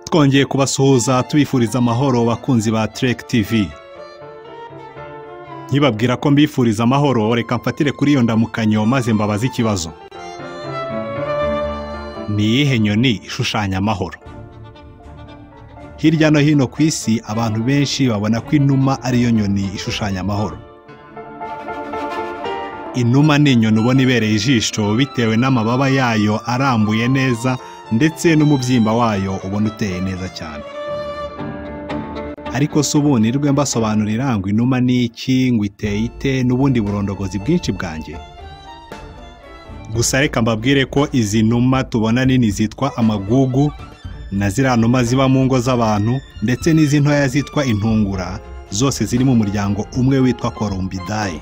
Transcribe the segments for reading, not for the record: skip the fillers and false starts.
twongeye kubasuhuza tubifuriza amahoro bakunzi ba Trek TV. Nkibabwira ko mbifuriza amahoro, reka mfatire kuri iyo ndamukanyo maze mbabaza ikibazo. Ni iyihe nyoni ishushanya amahoro? Hirya no hino ku isi abantu benshi babona ko inuma ari yo nyoni ishushanya amahoro. Inuma ni inyoni ubona ibereye ijisho bitewe n'amababa yayo arambuye neza ndetse n'umubyimba wayo ubona uteye neza cyane. Ariko se ubu nirwe mbasobanurira ngo inuma ni iki, ngo iteye ite n'ubundi burondogozi bwinshi bwanjye. Gusa reka mbabwire ko izi numa tubona nini zitwa amagugu, na ziriya numa ziba mu ngo z'abantu, ndetse n'izi ntoya zitwa intungura, zose ziri mu muryango umwe witwa Columbidae.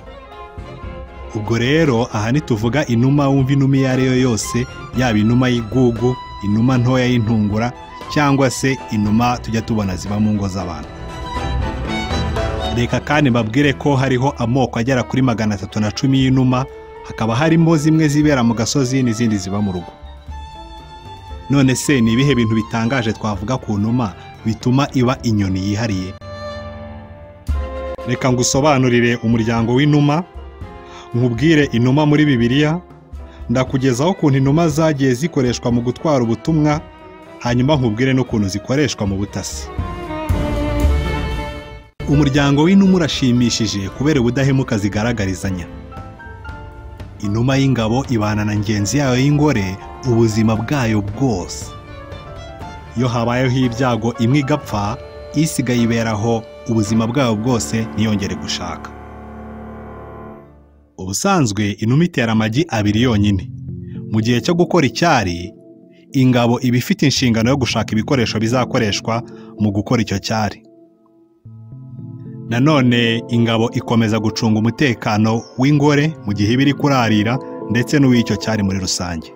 Ubwo rero aha nituvuga inuma wumva inuma iyo ari yo yose, yaba inuma y'igugu, inuma ntoya y'intungura, cyangwa se inuma tujya tubona ziba mu ngo z'abantu. Reka kandi mbabwire ko hariho amoko agera kuri 310 y'inuma, hakaba harimo zimwe zibera mu gasozi n'izindi ziba mu rugo. None se ni ibihe bintu bitangaje twavuga ku numa bituma iba inyoni yihariye? Reka ngusobanurire umuryango w'inuma, nkubwire inuma muri Bibiliya, ndakugezaho ukuntu inuma zagiye zikoreshwa mu gutwara ubutumwa, hanyuma nkubwire n'ukuntu zikoreshwa mu butasi. Umuryango w'inuma urashimishije kubera ubudahemuka zigaragarizanya. Inuma y'ingabo ibana na ngenzi yayo y'ingore ubuzima bwayo bwose. Iyo habayeho ibyago imwe igapfa, isigaye iberaho ubuzima bwayo bwose ntiyongere gushaka. Ubusanzwe inuma itera amagi 2 yonyine. Mu gihe cyo gukora icyari, ingabo iba ifite inshingano yo gushaka ibikoresho bizakoreshwa mu gukora icyo cyari. Nanone ingabo ikomeza gucunga umutekano w'ingore mu gihe iba iri kurarira, ndetse n'uw'icyo cyari muri rusange.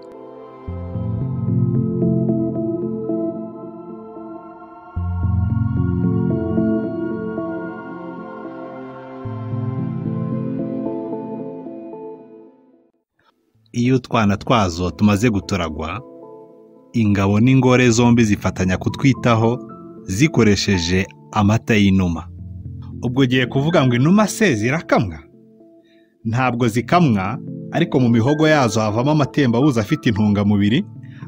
Iyo utwana twazo tumaze gutoragwa, ingabo n'ingore zombi zifatanya kutwitaho zikoresheje amata y'inuma. Ubwo giye kuvuga ngo inuma se zirakamwa? Ntabwo zikamwa, ariko mu mihogo yazo havamo amatembabuzi afite intungamubiri,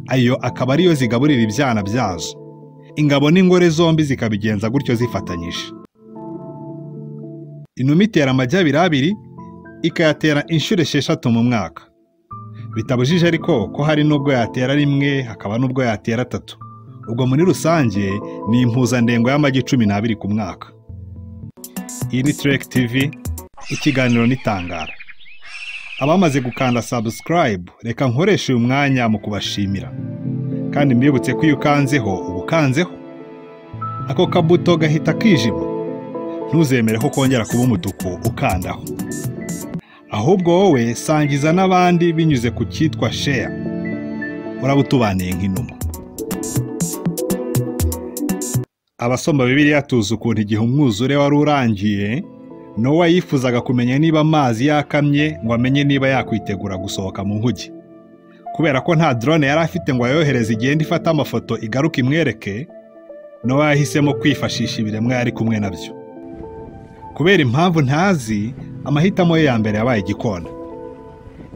ayo akaba ariyo zigaburira ibyana byazo. Ingabo n'ingore zombi zikabigenza gutyo zifatanyije. Inuma itera amagi 2, ikayatera inshuro 6 mu mwaka. Bitabujije ariko ko hari nubwo yatera 1, hakaba nubwo yatera 3. Ubwo muri rusange ni impuzandengo y'amagi 12 ku mwaka. Iyi ni Trek TV, ikiganiro n'itangara. Abamaze gukanda subscribe, reka nkoreshe uyu mwanya mu kubashimira. Kandi mbibutse ko iyo ukanzeho, ubukanzeho ako kabuto gahita kijima. Ntuzemere ko kongera kuba umutuku ukandaho. Ahubwo wowe sangiza n'abandi binyuze ku cyitwa share. Urabutubaniye nk'inuma. Abasoma Bibiliya tuzi ukuntu igihe umwuzure wari urangiye, Nowa yifuzaga kumenya niba amazi yakamye ngo amenye niba yakwitegura gusohoka mu nkuge. Kubera ko nta drone yari afite ngo ayohereze igenda ifata amafoto igaruka imwereke, Nowa yahisemo kwifashisha ibiremwa yari kumwe nabyo. Kubera impamvu ntazi, amahitamo ye ya mbere yabaye igikona.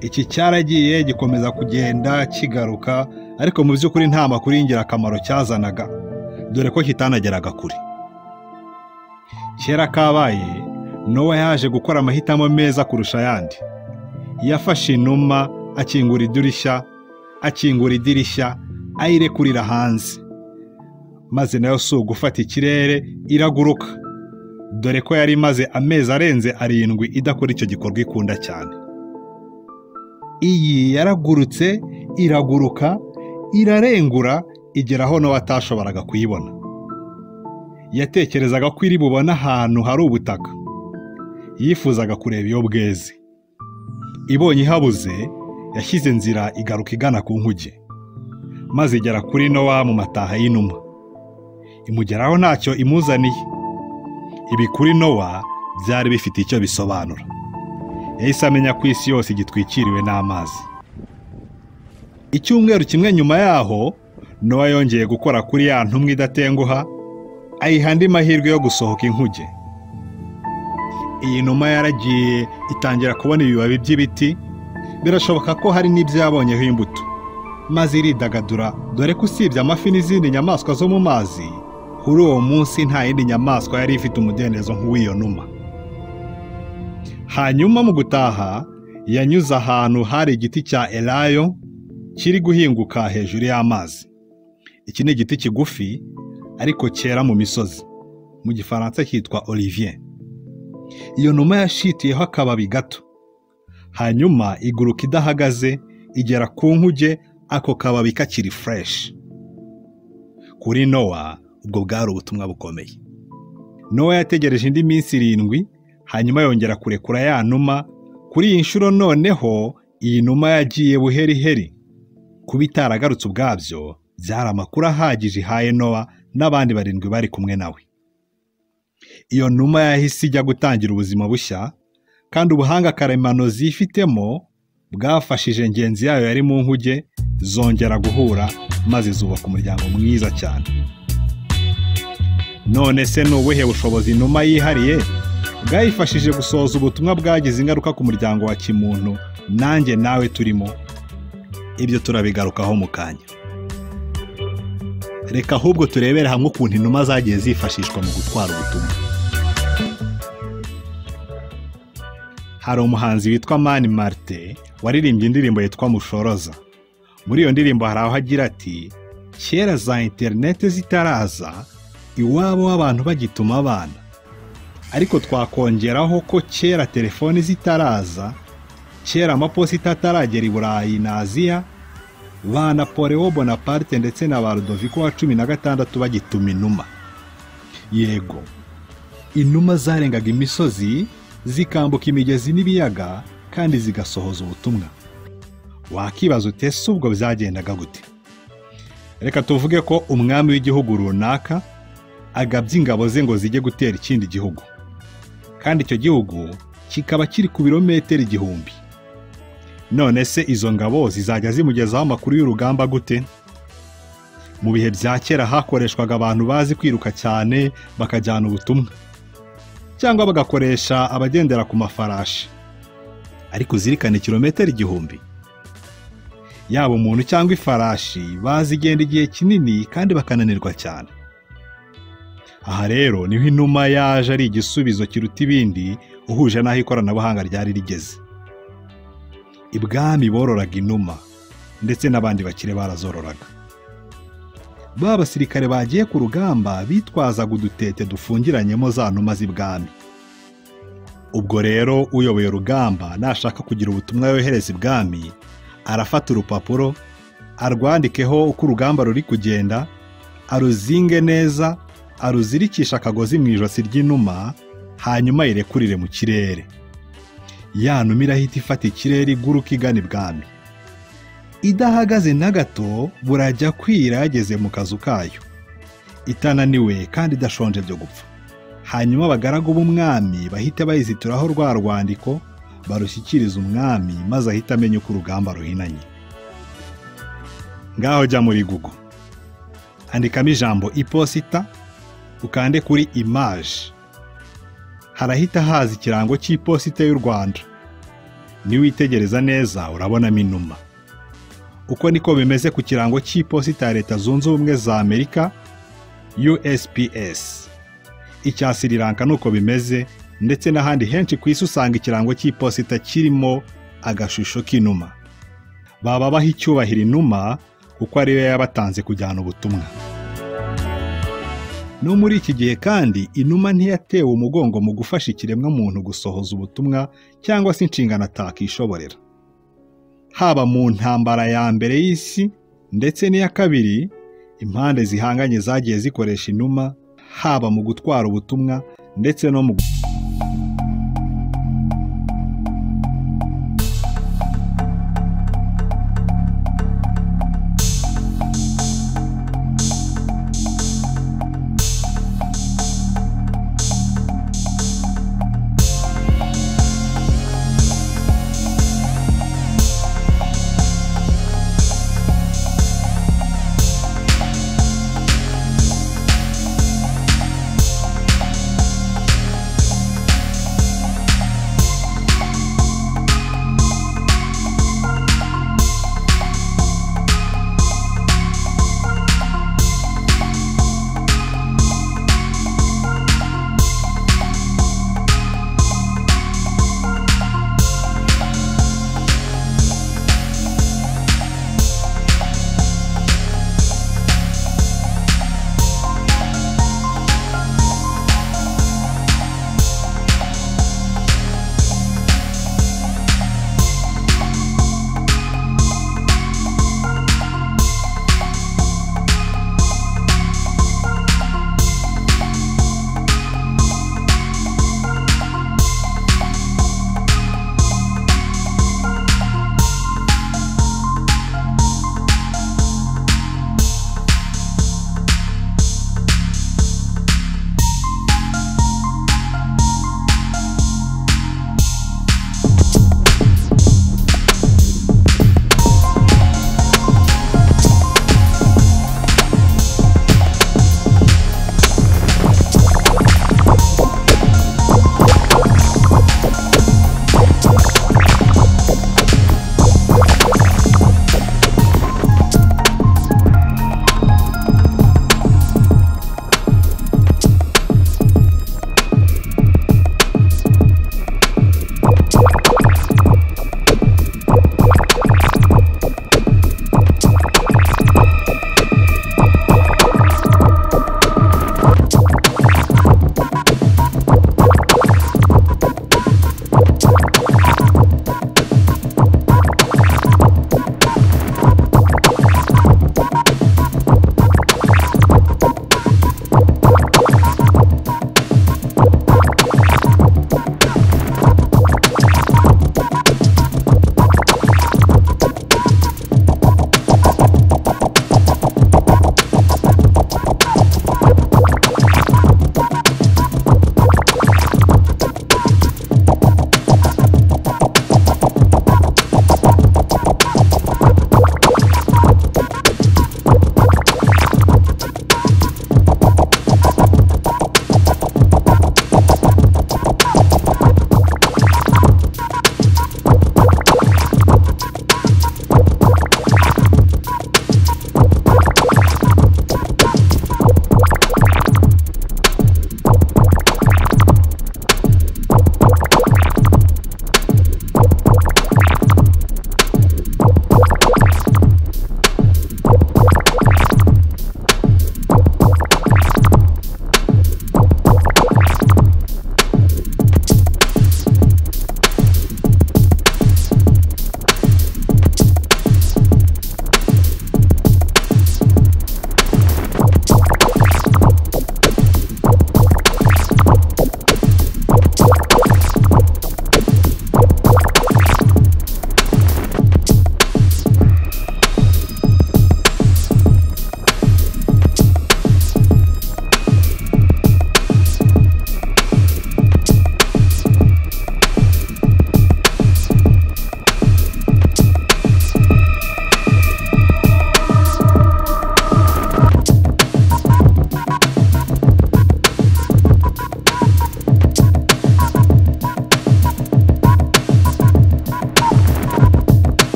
Iki cyaragiye gikomeza kugenda kigaruka, ariko mu by'ukuri nta makuru y'ingirakamaro cyazanaga, dore ko kitanageraga kure. Kera kabaye, Nowa yaje gukora amahitamo meza kurusha ayandi. Yafashe inuma, akingura idirishya, ayirekurira hanze. Maze nayo si ugufata ikirere, iraguruka. Dore ko yari imaze amezi arenze 7 idakora icyo gikorwa ikunda cyane. Iyi yaragurutse, iraguruka, irarengura, igeraho Nowa atashoboraga kuyibona. Yatekerezaga ko iri bubona ahantu hari ubutaka. Yifuzaga kureba iyo bweze. Ibonye ihabuze, yashyize nzira igaruka igana ku nkuge. Maze igera kuri Nowa mu mataha y'inuma. Imugeraho ntacyo imuzaniye. Ibi kuri Nowa byari bifite icyo bisobanura. Yahise amenya ko isi yose igitwikiriwe n'amazi. Icyumweru kimwe nyuma yaho, Nowa yongeye gukora kuri ya ntumwa idatenguha, ayiha andi mahirwe yo gusohoka inkuge. Iyi numa yaragiye itangira kubona ibibabi by'ibiti, birashoboka ko hari n'ibyo yabonyeho imbuto, maze iridagadura, dore ko usibye amafi n'izindi nyamaswa zo mu mazi, kuri uwo munsi nta yindi nyamaswa yari ifite umudendezo nk'uw'iyo numa. Hanyuma mu gutaha yanyuze ahantu hari igiti cya elayo kiri guhinguka hejuru y'amazi. Iki ni igiti kigufi ariko cyera mu misozi, mu gifaransa cyitwa olivier. Iyo numa yashitiyeho akababi gato, hanyuma iguruka idahagaze igera ku nkuge, ako kababi kakiri fresh. Kuri Nowa ubwo bwari ubutumwa bukomeye. Nowa yategereje indi minsi 7, hanyuma yongera kurekura ya numa. Kuri iyi nshuro noneho iyi numa yagiye buheriheri. Kuba itaragarutse ubwabyo byari amakuru ahagije ihaye Nowa n'abandi 7 bari kumwe nawe. Iyo numa yahise ijya gutangira ubuzima bushya, kandi ubuhanga karemano zifitemo bwafashije ngenzi yayo yari mu nkuge zongera guhura, maze zubaka umuryango mwiza cyane. None se n'ubuhe bushobozi inuma yihariye bwayifashije gusohoza ubutumwa bwagize ingaruka ku muryango wa kimuntu nanjye nawe turimo? Ibyo turabigarukaho mu kanya. Reka ahubwo turebere hamwe ukuntu inuma zagiye zifashishwa mu gutwara ubutumwa. Hari umuhanzi witwa Mani Martin waririmbye indirimbo yitwa Mushoroza. Muri iyo ndirimbo hari aho agira ati, kera za internet zitaraza, iwabo w'abantu bagituma abana. Ariko twakongeraho ko kera telefoni zitaraza, kera amaposita ataragera i Burayi na Aziya, ba Napoleon Bonaparte ndetse na ba Rudoviko wa 16 bagituma inuma. Yego, inuma zarengaga imisozi, zikambuka imigezi n'ibiyaga, kandi zigasohoza ubutumwa. Wakibaza utese ubwo byagendaga gute? Reka tuvuge ko umwami w'igihugu runaka agabye ingabo ze ngo zijye gutera ikindi gihugu, kandi icyo gihugu kikaba kiri ku birometero 1000. None se izo ngabo zizajya zimugezaho amakuru y'urugamba gute? Mu bihe bya kera hakoreshwaga abantu bazi kwiruka cyane bakajyana ubutumwa, cyangwa bagakoresha abagendera ku mafarashi. Ariko zirikana kilometero 1000. Yaba umuntu cyangwa ifarashi bazigenda igihe kinini kandi bakananirwa cyane. Aha rero niho inuma yaje ari igisubizo kiruta ibindi, uhuje n'aho ikoranabuhanga ryari rigeze. Ibwami bororaga inuma, ndetse n'abandi bakire barazororaga. Ba basirikare bagiye ku rugamba bitwazaga udutete dufungiranyemo za numa z'ibwami. Ubwo rero uyoboye urugamba nashaka kugira ubutumwa yohereza ibwami, arafata urupapuro, arwandikeho uko urugamba ruri kugenda, aruzinge neza, aruzirikisha akagozi mu ijosi ry'inuma, hanyuma irekurire mu kirere. Ya numa irahita ifata ikirere iguruka igana ibwami. Idahagaze na gato, burajya kwira yageze mu kazu kayo, itananiwe kandi idashonje byo gupfa. Hanyuma abagaragu b'umwami bahita bayizituraho rwa rwandiko, barushyikiriza umwami, maze ahita amenya uko urugamba ruhinanye. Ngaho jya muri Google, andikamo ijambo iposita, ukande kuri image, harahita haza ikirango cy'iposita y'u Rwanda. Niwitegereza neza urabonamo inuma. Uko niko bimeze ku kirango cy'iposita ya Leta Zunze Ubumwe za Amerika, USPS. Icya Sri Lanka nuko bimeze, ndetse n'ahandi henci ku isi usanga ikirango cy'iposita kirimo agashusho k'inuma. Baba baha icyubahiro inuma kuko ariyo yabatanze kujyana ubutumwa. No muri iki gihe kandi inuma ntiyatewe umugongo mu gufasha ikiremwa muntu gusohoza ubutumwa cyangwa se inshingano atakishoborera. Haba mu ntambara ya mbere y'isi ndetse n'iya kabiri, impande zihanganye zagiye zikoresha inuma, haba mu gutwara ubutumwa ndetse no mu